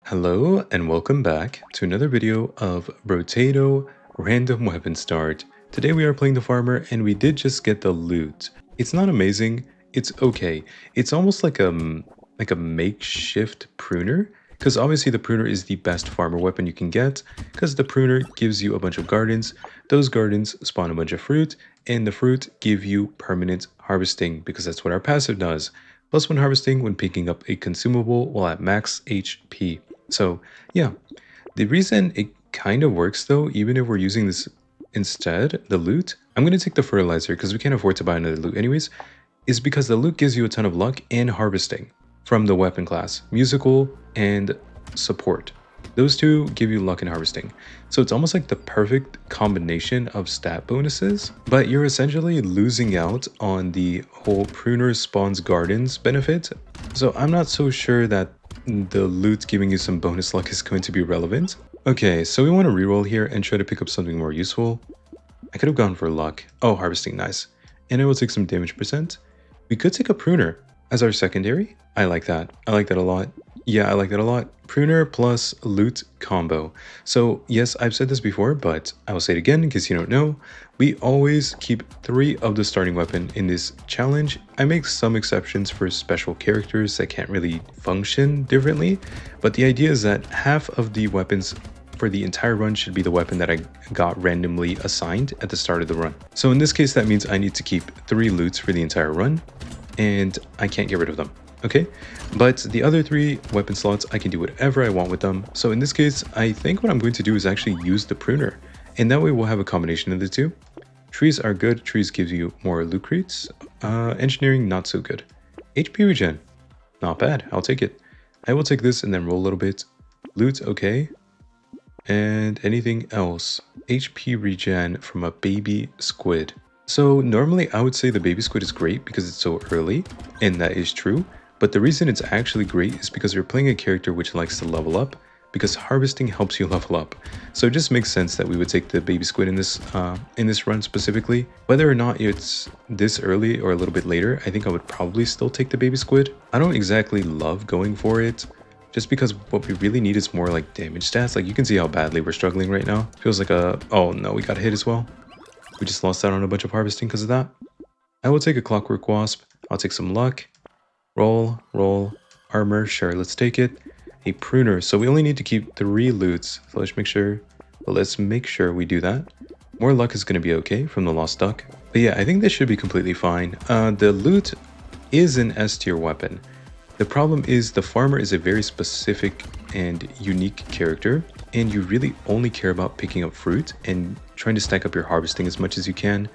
Hello and welcome back to another video of Brotato Random Weapon Start. Today we are playing the farmer and we did just get the loot. It's not amazing, it's okay. It's almost like a makeshift pruner, because obviously the pruner is the best farmer weapon you can get, because the pruner gives you a bunch of gardens, those gardens spawn a bunch of fruit, and the fruit give you permanent harvesting, because that's what our passive does. Plus one harvesting when picking up a consumable while at max HP. So yeah, the reason it kind of works though, even if we're using this instead, the loot, I'm going to take the fertilizer because we can't afford to buy another loot anyways, is because the loot gives you a ton of luck and harvesting from the weapon class, musical and support. Those two give you luck and harvesting. So it's almost like the perfect combination of stat bonuses, but you're essentially losing out on the whole Pruners spawns gardens benefit. So I'm not so sure that the loot giving you some bonus luck is going to be relevant. Okay, so we want to reroll here and try to pick up something more useful. I could have gone for luck. Oh, harvesting, nice. And it will take some damage percent. We could take a pruner as our secondary. I like that. I like that a lot. Yeah, I like that a lot. Pruner plus loot combo. So yes, I've said this before, but I will say it again in case you don't know. We always keep 3 of the starting weapon in this challenge. I make some exceptions for special characters that can't really function differently, but the idea is that half of the weapons for the entire run should be the weapon that I got randomly assigned at the start of the run. So in this case, that means I need to keep 3 loots for the entire run, and I can't get rid of them. Okay, but the other 3 weapon slots, I can do whatever I want with them. So in this case, I think what I'm going to do is actually use the pruner, and that way we'll have a combination of the two. Trees are good. Trees gives you more loot crates. Engineering, not so good. HP regen, not bad. I'll take it. I will take this and then roll a little bit. Loot, okay. And anything else? HP regen from a baby squid. So normally I would say the baby squid is great because it's so early, and that is true. But the reason it's actually great is because you're playing a character which likes to level up, because harvesting helps you level up. So it just makes sense that we would take the baby squid in this run specifically. Whether or not it's this early or a little bit later, I think I would probably still take the baby squid. I don't exactly love going for it, just because what we really need is more like damage stats. Like you can see how badly we're struggling right now. Feels like oh no, we got hit as well. We just lost out on a bunch of harvesting because of that. I will take a clockwork wasp. I'll take some luck. Roll, armor, sure, let's take it. A pruner, so we only need to keep 3 loots. So let's make sure we do that. More luck is going to be okay from the lost duck. But yeah, I think this should be completely fine. The loot is an S tier weapon. The problem is the farmer is a very specific and unique character, and you really only care about picking up fruit and trying to stack up your harvesting as much as you can,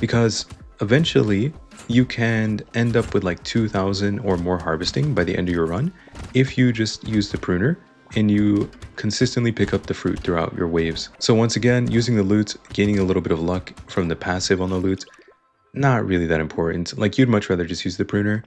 because eventually you can end up with like 2,000 or more harvesting by the end of your run if you just use the pruner and you consistently pick up the fruit throughout your waves. So once again, using the loot, gaining a little bit of luck from the passive on the loot, not really that important. Like you'd much rather just use the pruner.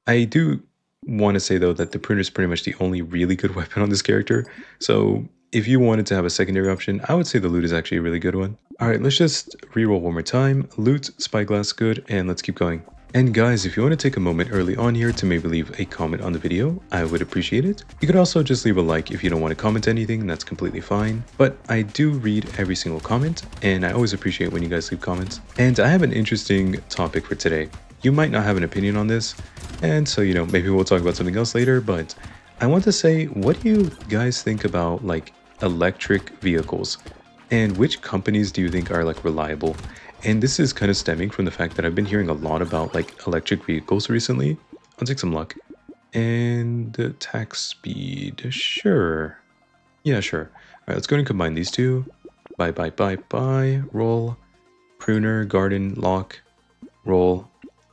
I do want to say though that the pruner is pretty much the only really good weapon on this character. So if you wanted to have a secondary option, I would say the loot is actually a really good one. Alright, let's just reroll one more time. Loot, spyglass, good, and let's keep going. And guys, if you want to take a moment early on here to maybe leave a comment on the video, I would appreciate it. You could also just leave a like if you don't want to comment anything, that's completely fine. But I do read every single comment, and I always appreciate when you guys leave comments. And I have an interesting topic for today. You might not have an opinion on this, and so, you know, maybe we'll talk about something else later, but I want to say, what do you guys think about like electric vehicles, and which companies do you think are like reliable? And this is kind of stemming from the fact that I've been hearing a lot about like electric vehicles recently. I'll take some luck. And the attack speed, sure. Yeah, sure. All right, let's go ahead and combine these two. Bye. Roll. Pruner, garden, lock, roll.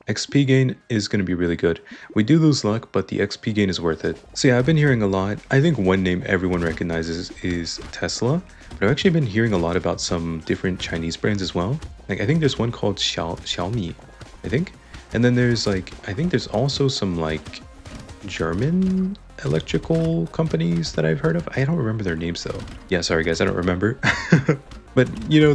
XP gain is going to be really good. We do lose luck, but the XP gain is worth it. So yeah, I've been hearing a lot. I think one name everyone recognizes is Tesla, but I've actually been hearing a lot about some different Chinese brands as well. Like I think there's one called Xiaomi, I think. And then there's like, I think there's also some like German electrical companies that I've heard of. I don't remember their names though. Yeah, sorry guys, I don't remember. But, you know,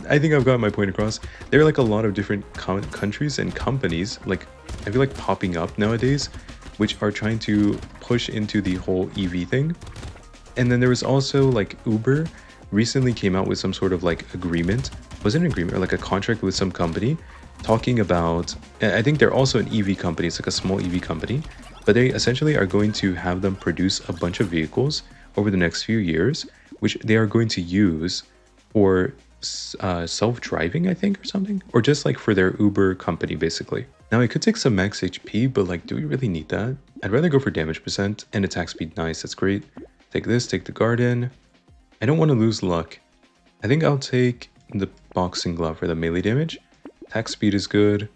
I think I've got my point across. There are like a lot of different countries and companies, like, I feel like popping up nowadays, which are trying to push into the whole EV thing. And then there was also like Uber recently came out with some sort of like agreement. Was it an agreement or like a contract with some company talking about, I think they're also an EV company. It's like a small EV company, but they essentially are going to have them produce a bunch of vehicles over the next few years, which they are going to use for self-driving, I think, or something, or just like for their Uber company, basically. Now I could take some max HP, but like, do we really need that? I'd rather go for damage percent and attack speed. Nice, that's great. Take this, take the garden. I don't want to lose luck. I think I'll take the boxing glove for the melee damage. Attack speed is good.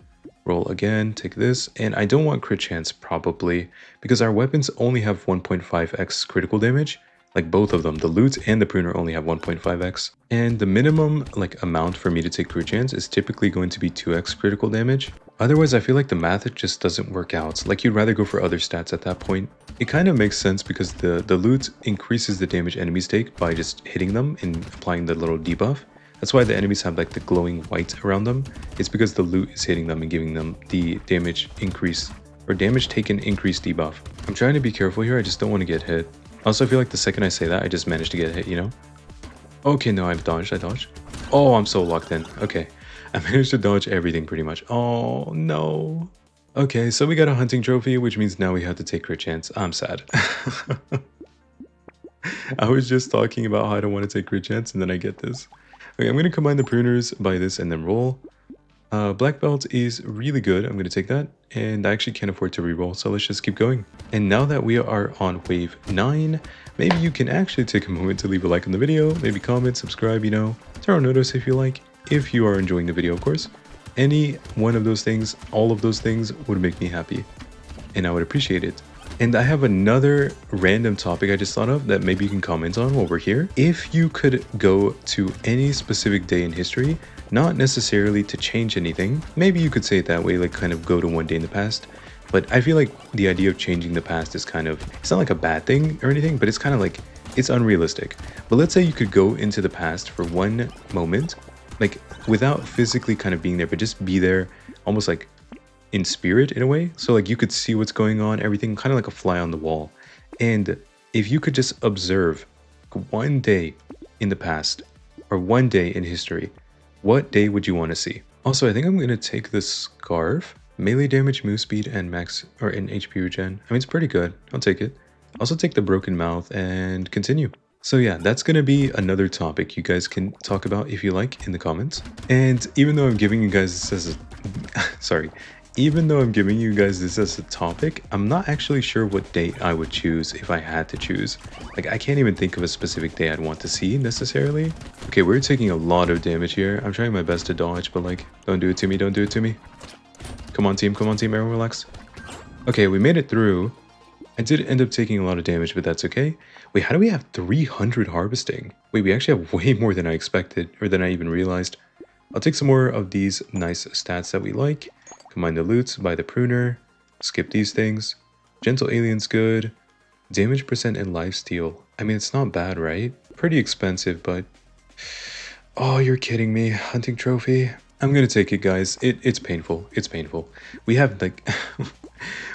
Roll again, take this, and I don't want crit chance probably, because our weapons only have 1.5x critical damage, like both of them, the Lutes and the Pruner only have 1.5x. And the minimum like amount for me to take crit chance is typically going to be 2x critical damage. Otherwise, I feel like the math just doesn't work out. Like you'd rather go for other stats at that point. It kind of makes sense because the loot increases the damage enemies take by just hitting them and applying the little debuff. That's why the enemies have like the glowing white around them. It's because the loot is hitting them and giving them the damage increase or damage taken increase debuff. I'm trying to be careful here. I just don't want to get hit. Also, I feel like the second I say that, I just managed to get hit, you know? Okay, no, I've dodged. I dodged. Oh, I'm so locked in. Okay. I managed to dodge everything pretty much. Oh, no. Okay, so we got a hunting trophy, which means now we have to take crit chance. I'm sad. I was just talking about how I don't want to take crit chance, and then I get this. Okay, I'm going to combine the pruners, buy this, and then roll. Black belt is really good. I'm going to take that. And I actually can't afford to reroll, so let's just keep going. And now that we are on wave 9, maybe you can actually take a moment to leave a like on the video, maybe comment, subscribe, you know, turn on notice if you like, if you are enjoying the video, of course. Any one of those things, all of those things would make me happy, and I would appreciate it. And I have another random topic I just thought of that maybe you can comment on while we're here. If you could go to any specific day in history, not necessarily to change anything, maybe you could say it that way, like kind of go to one day in the past. But I feel like the idea of changing the past is kind of, it's not like a bad thing or anything, but it's kind of like, it's unrealistic. But let's say you could go into the past for one moment, like without physically kind of being there, but just be there almost like in spirit in a way. So like you could see what's going on, everything kind of like a fly on the wall. And if you could just observe one day in the past or one day in history, what day would you want to see? Also, I think I'm going to take this scarf, melee damage, move speed, and max or in HP regen. I mean, it's pretty good. I'll take it. Also take the broken mouth and continue. So yeah, that's going to be another topic you guys can talk about if you like in the comments. And even though I'm giving you guys this as a sorry, even though I'm giving you guys this as a topic, I'm not actually sure what date I would choose if I had to choose. Like, I can't even think of a specific day I'd want to see necessarily. Okay, we're taking a lot of damage here. I'm trying my best to dodge, but like, don't do it to me, don't do it to me. Come on team, everyone relax. Okay, we made it through. I did end up taking a lot of damage, but that's okay. Wait, how do we have 300 harvesting? Wait, we actually have way more than I expected, or than I even realized. I'll take some more of these nice stats that we like. Combine the loots, buy the pruner, skip these things. Gentle alien's good. Damage percent and lifesteal. I mean, it's not bad, right? Pretty expensive, but... Oh, you're kidding me. Hunting trophy. I'm gonna take it, guys. It's painful. It's painful. We have, like...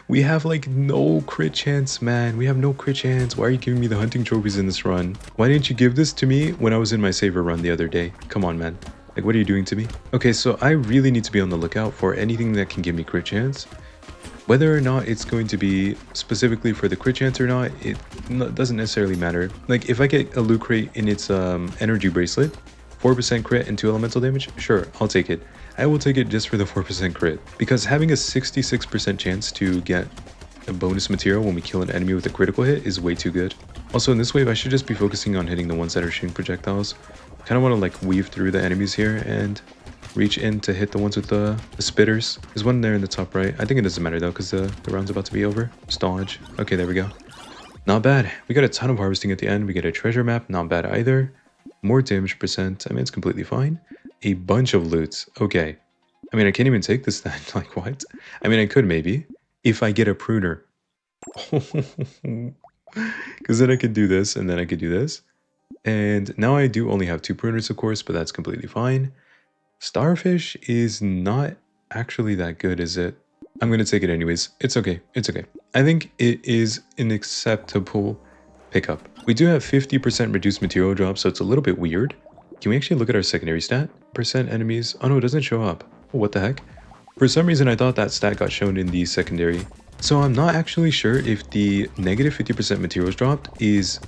we have, like, no crit chance, man. We have no crit chance. Why are you giving me the hunting trophies in this run? Why didn't you give this to me when I was in my saver run the other day? Come on, man. Like, what are you doing to me? Okay, so I really need to be on the lookout for anything that can give me crit chance. Whether or not it's going to be specifically for the crit chance or not, it doesn't necessarily matter. Like, if I get a loot crate in its energy bracelet, 4% crit and 2 elemental damage, sure, I'll take it. I will take it just for the 4% crit. Because having a 66% chance to get a bonus material when we kill an enemy with a critical hit is way too good. Also, in this wave, I should just be focusing on hitting the ones that are shooting projectiles. Kind of want to like weave through the enemies here and reach in to hit the ones with the spitters. There's one there in the top right. I think it doesn't matter though because the round's about to be over. Just dodge. Okay, there we go. Not bad. We got a ton of harvesting at the end. We get a treasure map. Not bad either. More damage percent. I mean, it's completely fine. A bunch of loots. Okay. I mean, I can't even take this then. Like, what? I mean, I could maybe. If I get a pruner. Because then I could do this and then I could do this. And now I do only have 2 pruners, of course, but that's completely fine. Starfish is not actually that good, is it? I'm going to take it anyways. It's okay. It's okay. I think it is an acceptable pickup. We do have 50% reduced material drop, so it's a little bit weird. Can we actually look at our secondary stat? Percent enemies. Oh no, it doesn't show up. Oh, what the heck? For some reason, I thought that stat got shown in the secondary. So I'm not actually sure if the negative 50% materials dropped is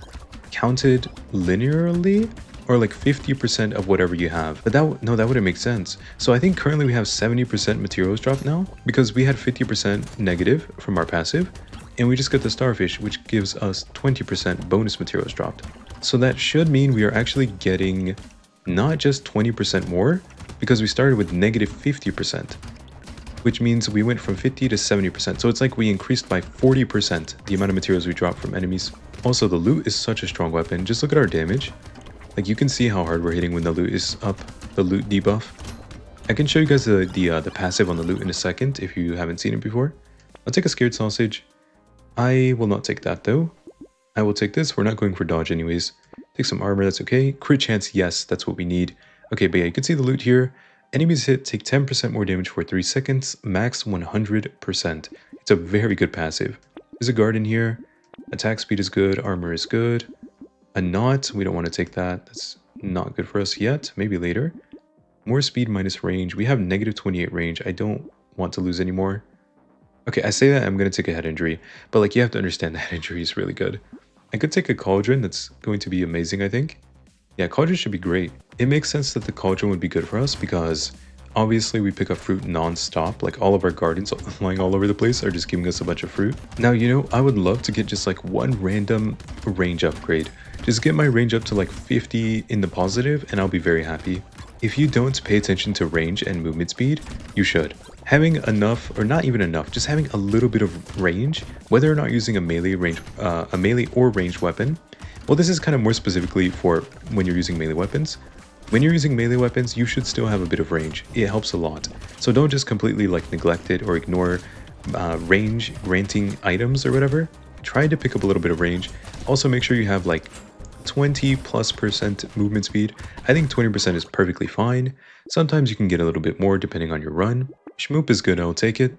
counted linearly or like 50% of whatever you have. But no, that wouldn't make sense. So I think currently we have 70% materials drop now because we had 50% negative from our passive, and we just get the starfish, which gives us 20% bonus materials dropped. So that should mean we are actually getting not just 20% more, because we started with negative 50%, which means we went from 50 to 70%. So it's like we increased by 40% the amount of materials we dropped from enemies. Also, the loot is such a strong weapon. Just look at our damage. Like, you can see how hard we're hitting when the loot is up, the loot debuff. I can show you guys the passive on the loot in a second if you haven't seen it before. I'll take a scared sausage. I will not take that though. I will take this. We're not going for dodge anyways. Take some armor, that's okay. Crit chance, yes, that's what we need. Okay, but yeah, you can see the loot here. Enemies hit take 10% more damage for 3 seconds, max 100%. It's a very good passive. There's a guard in here. Attack speed is good, armor is good. A knot, we don't want to take that. That's not good for us yet, maybe later. More speed minus range. We have negative 28 range. I don't want to lose anymore. Okay, I say that I'm going to take a head injury, but like you have to understand that head injury is really good. I could take a cauldron, that's going to be amazing, I think. Yeah, cauldron should be great. It makes sense that the cauldron would be good for us because obviously we pick up fruit non-stop. Like all of our gardens lying all over the place are just giving us a bunch of fruit. Now, you know, I would love to get just like one random range upgrade. Just get my range up to like 50 in the positive and I'll be very happy. If you don't pay attention to range and movement speed, you should. Having enough, or not even enough, just having a little bit of range, whether or not using a melee or ranged weapon. Well, this is kind of more specifically for when you're using melee weapons. When you're using melee weapons, you should still have a bit of range. It helps a lot. So don't just completely like neglect it or ignore range granting items or whatever. Try to pick up a little bit of range. Also make sure you have like 20+% movement speed. I think 20% is perfectly fine. Sometimes you can get a little bit more depending on your run. Shmoop is good, I'll take it.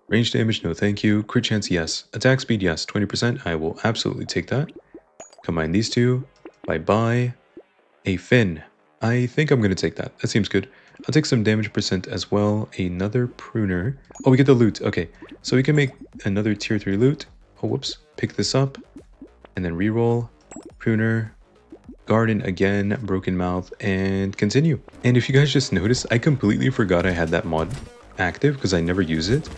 Range damage, no thank you. Crit chance, yes. Attack speed, yes. 20%, I will absolutely take that. Combine these two. Bye-bye. A fin. I think I'm going to take that. That seems good. I'll take some damage percent as well. Another pruner. Oh, we get the loot. Okay, so we can make another tier 3 loot. Oh, whoops. Pick this up. And then reroll. Pruner. Garden again. Broken mouth. And continue. And if you guys just noticed, I completely forgot I had that mod active because I never use it.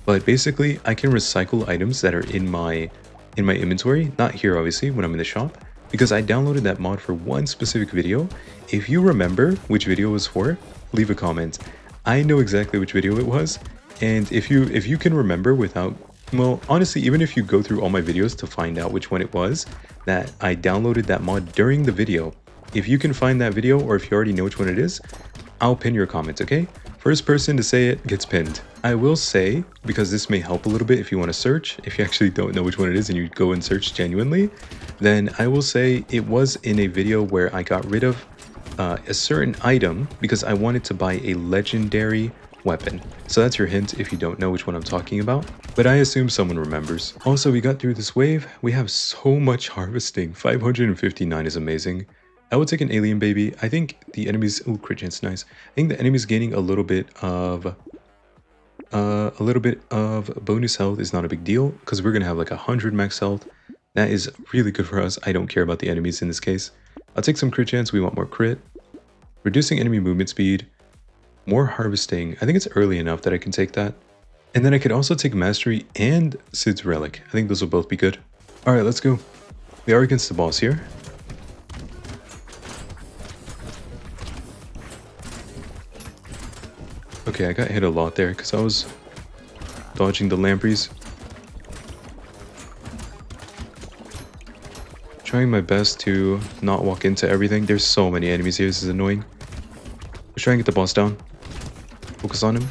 But basically, I can recycle items that are in my inventory. Not here, obviously, when I'm in the shop. Because I downloaded that mod for one specific video. If you remember which video it was for, leave a comment. I know exactly which video it was, and if you can remember without, well, honestly, even if you go through all my videos to find out which one it was, that I downloaded that mod during the video, if you can find that video or if you already know which one it is, I'll pin your comment, okay? First person to say it gets pinned. I will say, because this may help a little bit if you want to search, if you actually don't know which one it is and you go and search genuinely, then I will say it was in a video where I got rid of a certain item because I wanted to buy a legendary weapon. So that's your hint if you don't know which one I'm talking about, but I assume someone remembers. Also, we got through this wave. We have so much harvesting. 559 is amazing. I would take an alien baby. I think the enemies, oh, crit chance, nice. I think the enemies gaining a little bit of bonus health is not a big deal because we're gonna have like 100 max health. That is really good for us. I don't care about the enemies in this case. I'll take some crit chance. We want more crit. Reducing enemy movement speed. More harvesting. I think it's early enough that I can take that. And then I could also take mastery and Sid's relic. I think those will both be good. All right, let's go. We are against the boss here. Okay, I got hit a lot there because I was dodging the lampreys. Trying my best to not walk into everything. There's so many enemies here, this is annoying. Let's try and get the boss down. Focus on him.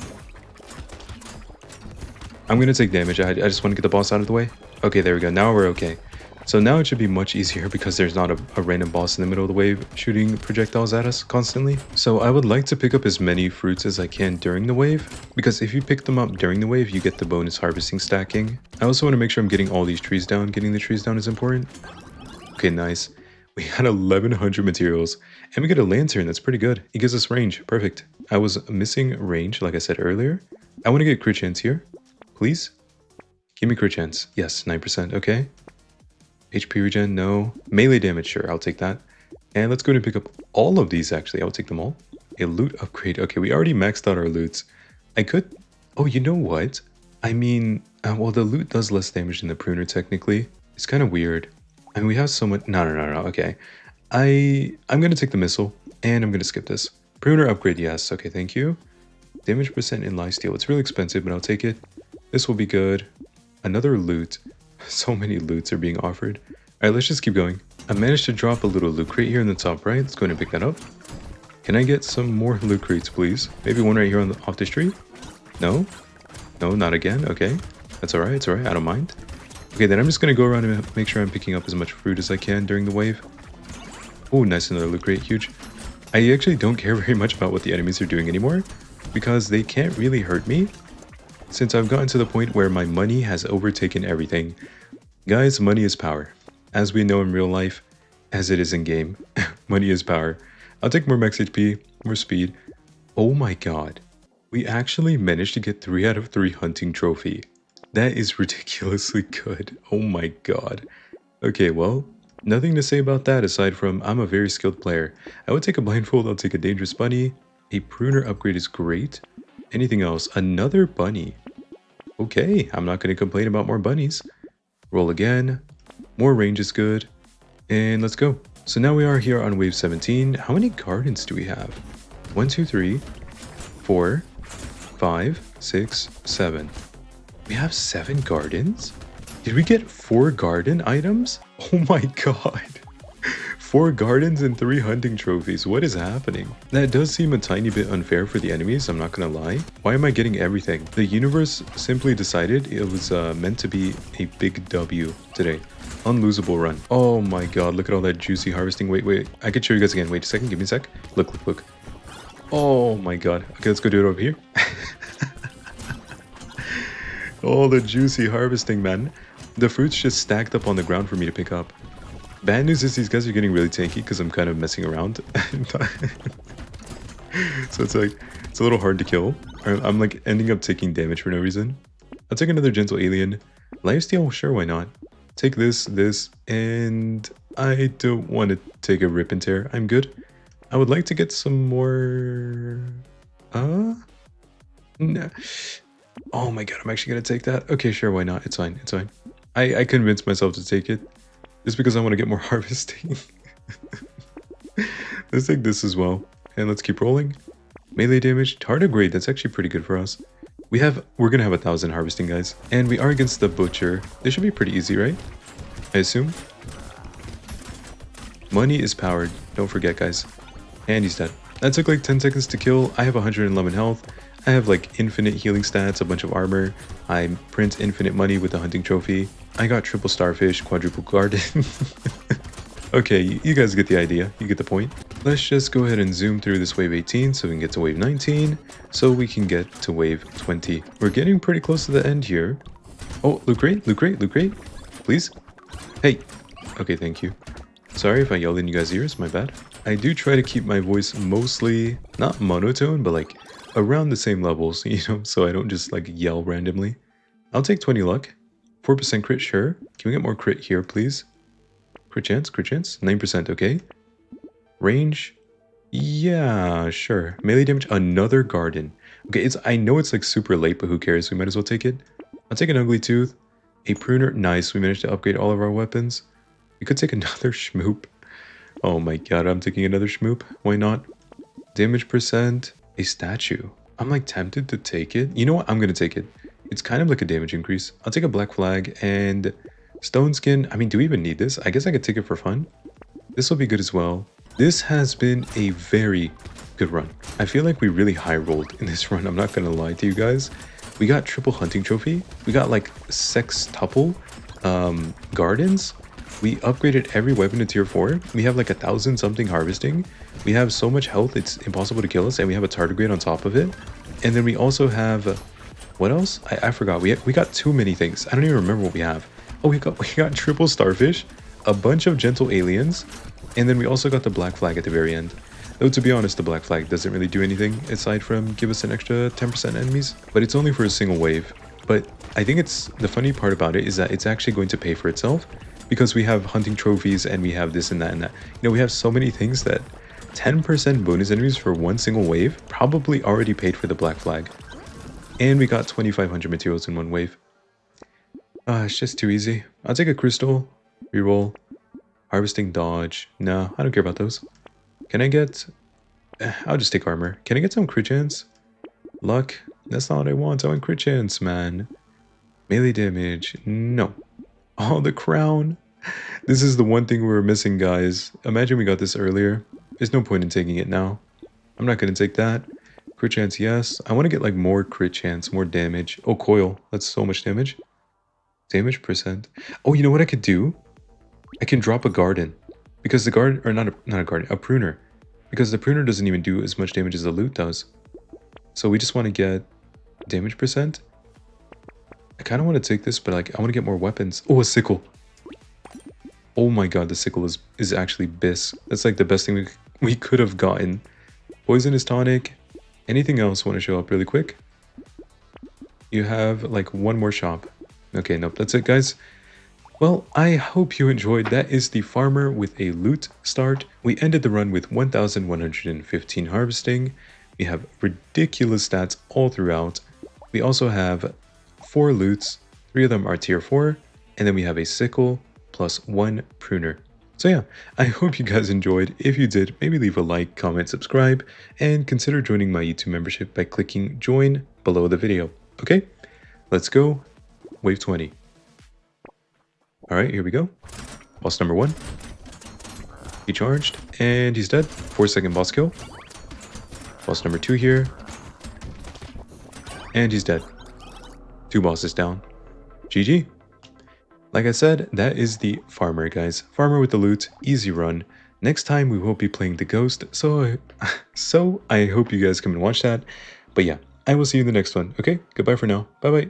I'm gonna take damage, I just want to get the boss out of the way. Okay, there we go, now we're okay. So now it should be much easier because there's not a random boss in the middle of the wave shooting projectiles at us constantly. So I would like to pick up as many fruits as I can during the wave, because if you pick them up during the wave, you get the bonus harvesting stacking. I also want to make sure I'm getting all these trees down. Getting the trees down is important. Okay, nice. We got 1100 materials and we get a lantern. That's pretty good. It gives us range. Perfect. I was missing range, like I said earlier. I want to get crit chance here. Please? Give me crit chance. Yes, 9%. Okay. HP regen, no. Melee damage, sure. I'll take that. And let's go and pick up all of these, actually. I'll take them all. A loot upgrade. Okay, we already maxed out our loots. I could... Oh, you know what? I mean, well, the loot does less damage than the pruner, technically. It's kind of weird. I mean, we have so much... No. Okay. I'm going to take the missile, and I'm going to skip this. Pruner upgrade, yes. Okay, thank you. Damage percent in lifesteal. It's really expensive, but I'll take it. This will be good. Another loot. So many loots are being offered. Alright, let's just keep going. I managed to drop a little loot crate here in the top right. Let's go ahead and pick that up. Can I get some more loot crates, please? Maybe one right here on off the street? No? No, not again? Okay. That's alright, it's alright. I don't mind. Okay, then I'm just going to go around and make sure I'm picking up as much fruit as I can during the wave. Oh, nice, another loot crate. Huge. I actually don't care very much about what the enemies are doing anymore, because they can't really hurt me, since I've gotten to the point where my money has overtaken everything. Guys, money is power. As we know in real life, as it is in game, money is power. I'll take more max HP, more speed. Oh my god. We actually managed to get 3 out of 3 hunting trophy. That is ridiculously good. Oh my god. Okay, well, nothing to say about that aside from I'm a very skilled player. I would take a blindfold, I'll take a dangerous bunny. A pruner upgrade is great. Anything else? Another bunny. Okay, I'm not going to complain about more bunnies. Roll again. More range is good. And let's go. So now we are here on wave 17. How many gardens do we have? 1, 2, 3, 4, 5, 6, 7. We have 7 gardens? Did we get 4 garden items? Oh my god. 4 gardens and 3 hunting trophies. What is happening? That does seem a tiny bit unfair for the enemies, I'm not gonna lie. Why am I getting everything? The universe simply decided it was meant to be a big W today. Unlosable run. Oh my god, look at all that juicy harvesting. Wait. I could show you guys again. Wait a second, give me a sec. Look. Oh my god. Okay, let's go do it over here. All the juicy harvesting, man. The fruits just stacked up on the ground for me to pick up. Bad news is these guys are getting really tanky because I'm kind of messing around. So it's like, it's a little hard to kill. I'm like ending up taking damage for no reason. I'll take another gentle alien. Lifesteal, sure, why not? Take this, and I don't want to take a rip and tear. I'm good. I would like to get some more... No. Oh my god, I'm actually going to take that. Okay, sure, why not? It's fine. I convinced myself to take it. Just because I want to get more harvesting. Let's take this as well. And let's keep rolling. Melee damage, tardigrade, that's actually pretty good for us. We're gonna have 1,000 harvesting, guys. And we are against the butcher. This should be pretty easy, right? I assume. Money is powered. Don't forget, guys. And he's dead. That took like 10 seconds to kill. I have 111 health. I have like infinite healing stats, a bunch of armor. I print infinite money with the hunting trophy. I got triple starfish, quadruple garden. Okay, you guys get the idea. You get the point. Let's just go ahead and zoom through this wave 18 so we can get to wave 19. So we can get to wave 20. We're getting pretty close to the end here. Oh, loot crate. Please. Hey. Okay, thank you. Sorry if I yelled in you guys' ears, my bad. I do try to keep my voice mostly, not monotone, but like around the same levels, you know, so I don't just like yell randomly. I'll take 20 luck. 4% crit, sure. Can we get more crit here, please? Crit chance, 9%, okay. Range, yeah, sure. Melee damage, another garden. Okay, I know it's like super late, but who cares? We might as well take it. I'll take an ugly tooth. A pruner, nice. We managed to upgrade all of our weapons. We could take another schmoop. Oh my god, I'm taking another schmoop. Why not? Damage percent, a statue. I'm like tempted to take it. You know what? I'm gonna take it. It's kind of like a damage increase. I'll take a black flag and stone skin. I mean, do we even need this? I guess I could take it for fun. This will be good as well. This has been a very good run. I feel like we really high rolled in this run. I'm not gonna lie to you guys. We got triple hunting trophy. We got like sextuple gardens. We upgraded every weapon to tier 4. We have like 1,000 something harvesting. We have so much health, it's impossible to kill us. And we have a tardigrade on top of it. And then we also have... what else? I forgot. We got too many things. I don't even remember what we have. Oh, we got triple starfish, a bunch of gentle aliens, and then we also got the black flag at the very end. Though to be honest, the black flag doesn't really do anything aside from give us an extra 10% enemies, but it's only for a single wave. But I think the funny part about it is that it's actually going to pay for itself because we have hunting trophies and we have this and that and that. You know, we have so many things that 10% bonus enemies for one single wave probably already paid for the black flag. And we got 2,500 materials in one wave. It's just too easy. I'll take a crystal, reroll, harvesting dodge. No, I don't care about those. Can I get... I'll just take armor. Can I get some crit chance? Luck? That's not what I want. I want crit chance, man. Melee damage? No. Oh, the crown. This is the one thing we were missing, guys. Imagine we got this earlier. There's no point in taking it now. I'm not going to take that. Crit chance, yes. I want to get like more crit chance, more damage. Oh, coil. That's so much damage. Damage percent. Oh, you know what I could do? I can drop a garden. Because the garden, or not a garden, a pruner. Because the pruner doesn't even do as much damage as the loot does. So we just want to get damage percent. I kind of want to take this, but like I want to get more weapons. Oh, a sickle. Oh my god, the sickle is actually bis. That's like the best thing we could have gotten. Poisonous tonic. Anything else want to show up really quick? You have like one more shop. Okay, nope, that's it, guys. Well, I hope you enjoyed. That is the farmer with a loot start. We ended the run with 1,115 harvesting. We have ridiculous stats all throughout. We also have 4 loots. 3 of them are tier 4. And then we have a sickle plus 1 pruner. So yeah, I hope you guys enjoyed. If you did, maybe leave a like, comment, subscribe, and consider joining my YouTube membership by clicking join below the video. Okay, let's go. Wave 20. Alright, here we go. Boss number 1. He charged, and he's dead. 4-second boss kill. Boss number 2 here. And he's dead. 2 bosses down. GG. Like I said, that is the farmer, guys. Farmer with the loot, easy run. Next time we will be playing the ghost, so I hope you guys come and watch that. But yeah, I will see you in the next one, okay? Goodbye for now. Bye-bye.